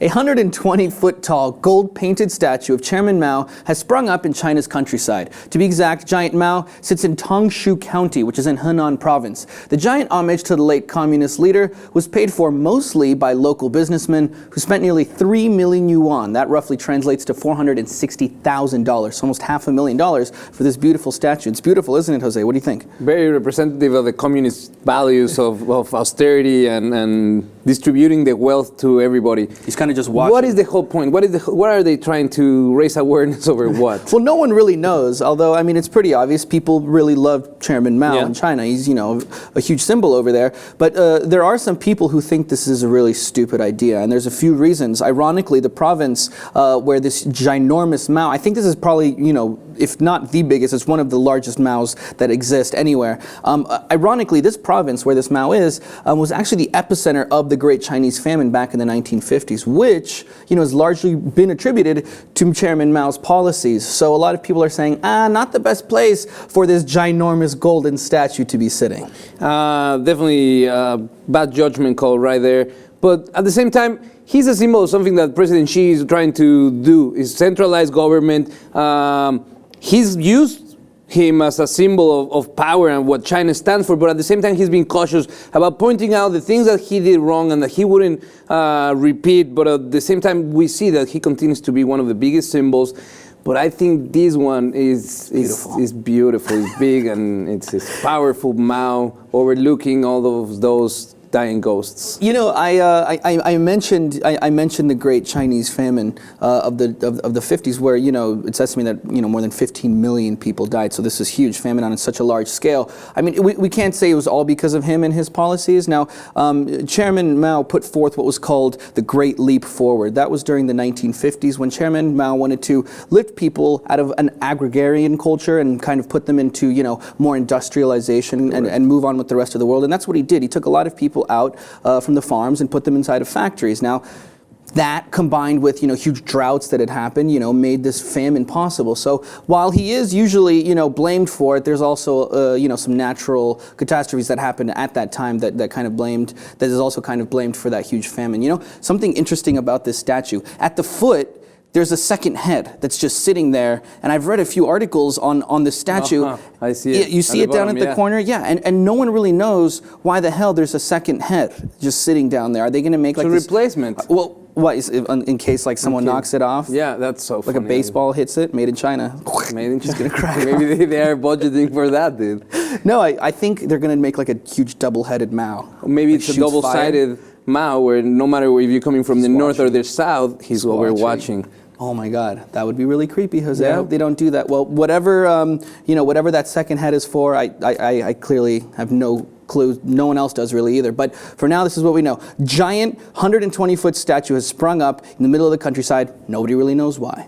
A 120-foot-tall, gold-painted statue of Chairman Mao has sprung up in China's countryside. To be exact, Giant Mao sits in Tongxu County, which is in Henan Province. The giant homage to the late communist leader was paid for mostly by local businessmen who spent nearly 3 million yuan. That roughly translates to $460,000, almost $500,000 for this beautiful statue. It's beautiful, isn't it, Jose? What do you think? Very representative of the communist values of austerity and distributing the wealth to everybody. He's kind of just watching. What is the whole point? What are they trying to raise awareness over what? Well, no one really knows, although, I mean, it's pretty obvious. People really love Chairman Mao in China. He's, you know, a huge symbol over there. But there are some people who think this is a really stupid idea, and there's a few reasons. Ironically, the province where this ginormous Mao, I think this is probably, you know, if not the biggest, it's one of the largest Maos that exist anywhere. Ironically, this province where this Mao is was actually the epicenter of the Great Chinese Famine back in the 1950s, which, you know, has largely been attributed to Chairman Mao's policies. So a lot of people are saying, not the best place for this ginormous golden statue to be sitting. Definitely bad judgment call right there. But at the same time, he's a symbol of something that President Xi is trying to do, is centralized government. He's used him as a symbol of power and what China stands for, but at the same time he's being cautious about pointing out the things that he did wrong and that he wouldn't repeat, but at the same time we see that he continues to be one of the biggest symbols. But I think this one is beautiful. It's big and it's this powerful Mao overlooking all of those dying ghosts. You know, I mentioned the Great Chinese Famine of the 50s, where, you know, it's estimated that, you know, more than 15 million people died. So this is huge famine on such a large scale. I mean, we can't say it was all because of him and his policies. Now, Chairman Mao put forth what was called the Great Leap Forward. That was during the 1950s when Chairman Mao wanted to lift people out of an agrarian culture and kind of put them into, you know, more industrialization and move on with the rest of the world. And that's what he did. He took a lot of people out from the farms and put them inside of factories. Now, that combined with, you know, huge droughts that had happened, you know, made this famine possible. So while he is usually, you know, blamed for it, there's also, you know, some natural catastrophes that happened at that time that is also kind of blamed for that huge famine. You know, something interesting about this statue, at the foot, there's a second head that's just sitting there, and I've read a few articles on the statue. I see it. You see it down at the corner? Yeah, and no one really knows why the hell there's a second head just sitting down there. Are they going to make like a replacement? Well, what is in case like someone knocks it off? Yeah, that's so funny. Like a baseball hits it, made in China. Made in China. Just gonna crack. Maybe they are budgeting for that, dude. No, I think they're gonna make like a huge double-headed Mao. Maybe like it's a double-sided Mao, where no matter if you're coming from the north or the south, he's over watching. Oh my God, that would be really creepy, Jose. Yeah. I hope they don't do that. Well, whatever you know, whatever that second head is for, I clearly have no clue. No one else does really either. But for now, this is what we know. Giant 120-foot statue has sprung up in the middle of the countryside. Nobody really knows why.